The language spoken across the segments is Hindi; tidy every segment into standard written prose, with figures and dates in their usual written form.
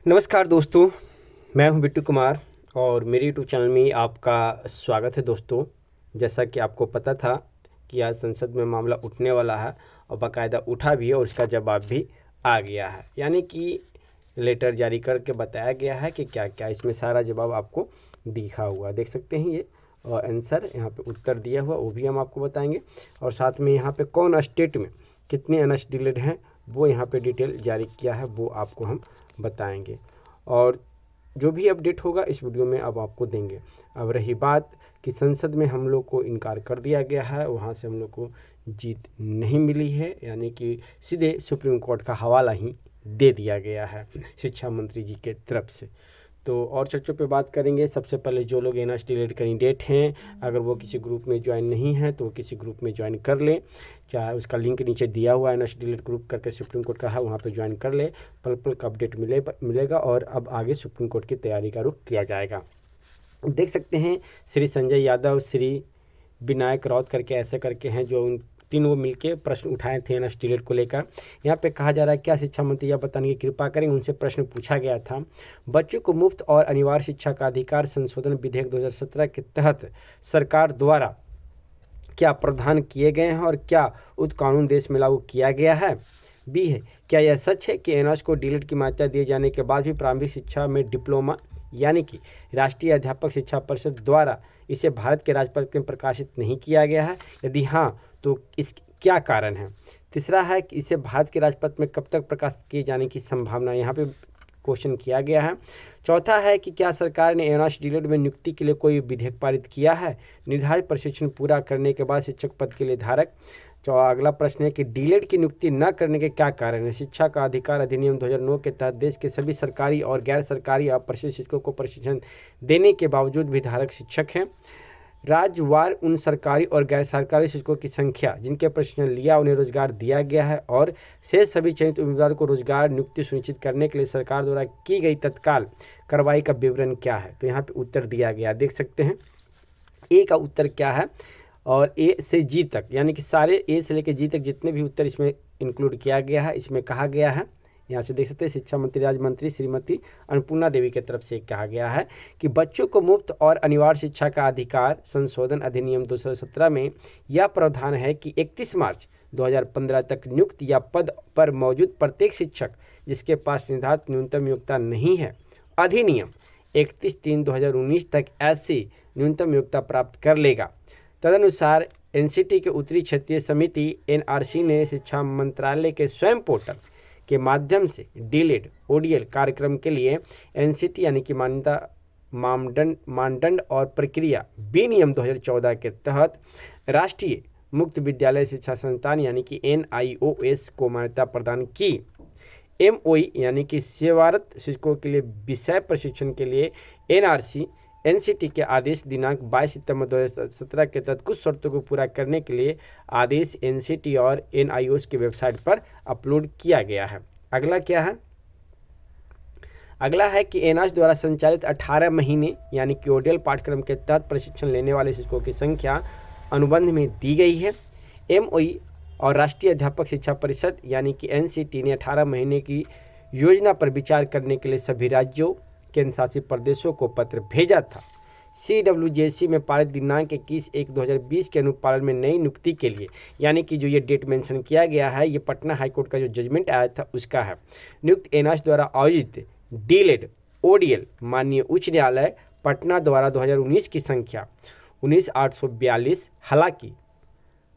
नमस्कार दोस्तों, मैं हूं बिट्टू कुमार और मेरे यूट्यूब चैनल में आपका स्वागत है। दोस्तों, जैसा कि आपको पता था कि आज संसद में मामला उठने वाला है और बाकायदा उठा भी है और उसका जवाब भी आ गया है, यानी कि लेटर जारी करके बताया गया है कि क्या क्या इसमें सारा जवाब आपको दिखा हुआ देख सकते हैं। ये और आंसर यहाँ पे उत्तर दिया हुआ वो भी हम आपको बताएंगे और साथ में यहाँ पे कौन स्टेट में कितने अनएक्सडिलेड हैं वो यहाँ पे डिटेल जारी किया है वो आपको हम बताएंगे और जो भी अपडेट होगा इस वीडियो में अब आपको देंगे। अब रही बात कि संसद में हम लोग को इनकार कर दिया गया है, वहाँ से हम लोग को जीत नहीं मिली है, यानी कि सीधे सुप्रीम कोर्ट का हवाला ही दे दिया गया है शिक्षा मंत्री जी के तरफ से। तो और चर्चों पे बात करेंगे। सबसे पहले जो लोग अनएक्सडिलेड कैंडिडेट हैं, अगर वो किसी ग्रुप में ज्वाइन नहीं है तो वो किसी ग्रुप में ज्वाइन कर लें, चाहे उसका लिंक नीचे दिया हुआ है अनएक्सडिलेड ग्रुप करके सुप्रीम कोर्ट का है, वहाँ पे ज्वाइन कर ले। पल पल का अपडेट मिलेगा और अब आगे सुप्रीम कोर्ट की तैयारी का रुख किया जाएगा। देख सकते हैं श्री संजय यादव, श्री विनायक राउत करके ऐसे करके हैं जो उन तीनों मिलके प्रश्न उठाए थे अनएक्सडिलेड को लेकर। यहाँ पे कहा जा रहा है क्या शिक्षा मंत्री यह बताने की कृपा करें। उनसे प्रश्न पूछा गया था, बच्चों को मुफ्त और अनिवार्य शिक्षा का अधिकार संशोधन विधेयक 2017 के तहत सरकार द्वारा क्या प्रावधान किए गए हैं और क्या उक्त कानून देश में लागू किया गया है। बी है, क्या यह सच है कि एनआईओएस को डीलिट की मान्यता दिए जाने के बाद भी प्रारंभिक शिक्षा में डिप्लोमा यानी कि राष्ट्रीय अध्यापक शिक्षा परिषद द्वारा इसे भारत के राजपत्र में प्रकाशित नहीं किया गया है, यदि हाँ तो इस क्या कारण है। तीसरा है कि इसे भारत के राजपत्र में कब तक प्रकाशित किए जाने की संभावना यहाँ पे क्वेश्चन किया गया है। चौथा है कि क्या सरकार ने अनएक्सडिलेड में नियुक्ति के लिए कोई विधेयक पारित किया है निर्धारित प्रशिक्षण पूरा करने के बाद शिक्षक पद के लिए धारक। अगला प्रश्न है कि डीलेड की नियुक्ति न करने के क्या कारण है। शिक्षा का अधिकार अधिनियम 2009 के तहत देश के सभी सरकारी और गैर सरकारी अप्रशिक्षित शिक्षकों को प्रशिक्षण देने के बावजूद भी धारक शिक्षक हैं। राज्यवार उन सरकारी और गैर सरकारी शिक्षकों की संख्या जिनके प्रशिक्षण लिया उन्हें रोजगार दिया गया है और शेष सभी चयनित उम्मीदवारों को रोजगार नियुक्ति सुनिश्चित करने के लिए सरकार द्वारा की गई तत्काल कार्रवाई का विवरण क्या है। तो यहाँ पे उत्तर दिया गया, देख सकते हैं ए का उत्तर क्या है और ए से जी तक, यानी कि सारे ए से लेकर जी तक जितने भी उत्तर इसमें इंक्लूड किया गया है। इसमें कहा गया है, यहाँ से देख सकते हैं, शिक्षा मंत्री राज्य मंत्री श्रीमती अन्नपूर्णा देवी की तरफ से कहा गया है कि बच्चों को मुफ्त और अनिवार्य शिक्षा का अधिकार संशोधन अधिनियम 2017 में यह प्रावधान है कि 31 मार्च 2015 तक नियुक्त या पद पर मौजूद प्रत्येक शिक्षक जिसके पास निर्धारित न्यूनतम योग्यता नहीं है, अधिनियम 31/3/2019 तक ऐसी न्यूनतम योग्यता प्राप्त कर लेगा। तदनुसार एनसीटी के उत्तरी क्षेत्रीय समिति एनआरसी ने शिक्षा मंत्रालय के स्वयं पोर्टल के माध्यम से डीलेड ओडीएल कार्यक्रम के लिए एनसीटी यानी कि मान्यता मानदंड और प्रक्रिया विनियम 2014 के तहत राष्ट्रीय मुक्त विद्यालय शिक्षा संस्थान यानी कि एनआईओएस को मान्यता प्रदान की। एमओई यानी कि सेवारत शिक्षकों के लिए विषय प्रशिक्षण के लिए एनआरसी एनसीटी के आदेश दिनांक 22 सितंबर 2017 के तहत कुछ शर्तों को पूरा करने के लिए आदेश एनसीटी और एनआईओएस की वेबसाइट पर अपलोड किया गया है। अगला क्या है, अगला है कि एनआईओएस द्वारा संचालित 18 महीने यानी कि ओडीएल पाठ्यक्रम के तहत प्रशिक्षण लेने वाले शिक्षकों की संख्या अनुबंध में दी गई है। एमओई और राष्ट्रीय अध्यापक शिक्षा परिषद यानी कि एनसीटी ने 18 महीने की योजना पर विचार करने के लिए सभी राज्यों केंद्र शासित प्रदेशों को पत्र भेजा था। CWJC में पारित दिनांक 21/1/2020 के अनुपालन में नई नियुक्ति के लिए, यानी कि जो ये डेट मेंशन किया गया है, ये पटना हाईकोर्ट का जो जजमेंट आया था उसका है। नियुक्त एनआईओएस द्वारा आयोजित डीलेड ओडीएल माननीय उच्च न्यायालय पटना द्वारा 2019 की संख्या 19842, हालांकि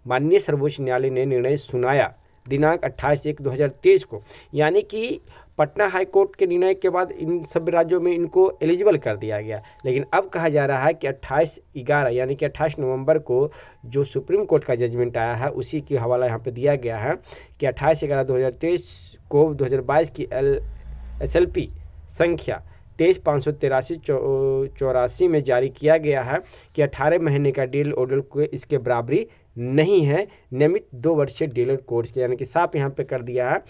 माननीय सर्वोच्च न्यायालय ने निर्णय सुनाया दिनांक 28/1/2023 को, यानी कि पटना हाईकोर्ट के निर्णय के बाद इन सभी राज्यों में इनको एलिजिबल कर दिया गया। लेकिन अब कहा जा रहा है कि 28/11 यानी कि 28 नवंबर को जो सुप्रीम कोर्ट का जजमेंट आया है उसी की हवाला यहाँ पे दिया गया है कि 28/11/2023 को 2022 की SLP संख्या 23/583/84 में जारी किया गया है कि 18 महीने का डील ओडीएल को इसके बराबरी नहीं है नियमित 2 वर्षीय डीलेड कोर्स के, यानी कि साफ यहाँ पे कर दिया है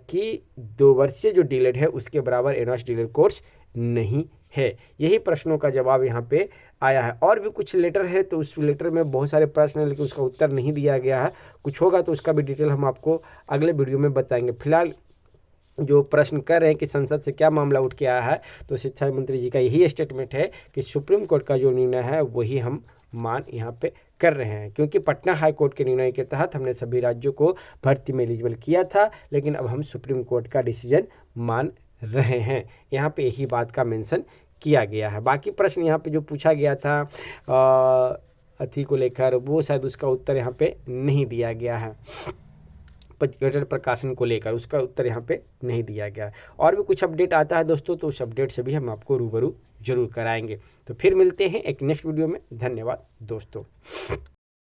कि 2 वर्षीय जो डीलेड है उसके बराबर एनआईओएस डीलेड कोर्स नहीं है। यही प्रश्नों का जवाब यहाँ पे आया है। और भी कुछ लेटर है तो उस लेटर में बहुत सारे प्रश्न हैं लेकिन उसका उत्तर नहीं दिया गया है। कुछ होगा तो उसका भी डिटेल हम आपको अगले वीडियो में बताएंगे। फिलहाल जो प्रश्न कर रहे हैं कि संसद से क्या मामला उठ के आया है, तो शिक्षा मंत्री जी का यही स्टेटमेंट है कि सुप्रीम कोर्ट का जो निर्णय है वही हम मान यहाँ पे कर रहे हैं, क्योंकि पटना हाई कोर्ट के निर्णय के तहत हमने सभी राज्यों को भर्ती में एलिजिबल किया था, लेकिन अब हम सुप्रीम कोर्ट का डिसीजन मान रहे हैं। यहाँ पे यही बात का मेंशन किया गया है। बाकी प्रश्न यहाँ पे जो पूछा गया था अथी को लेकर, वो शायद उसका उत्तर यहाँ पे नहीं दिया गया है, गठन प्रकाशन को लेकर उसका उत्तर यहाँ पे नहीं दिया गया। और भी कुछ अपडेट आता है दोस्तों, तो उस अपडेट से भी हम आपको रूबरू जरूर कराएंगे। तो फिर मिलते हैं एक नेक्स्ट वीडियो में। धन्यवाद दोस्तों।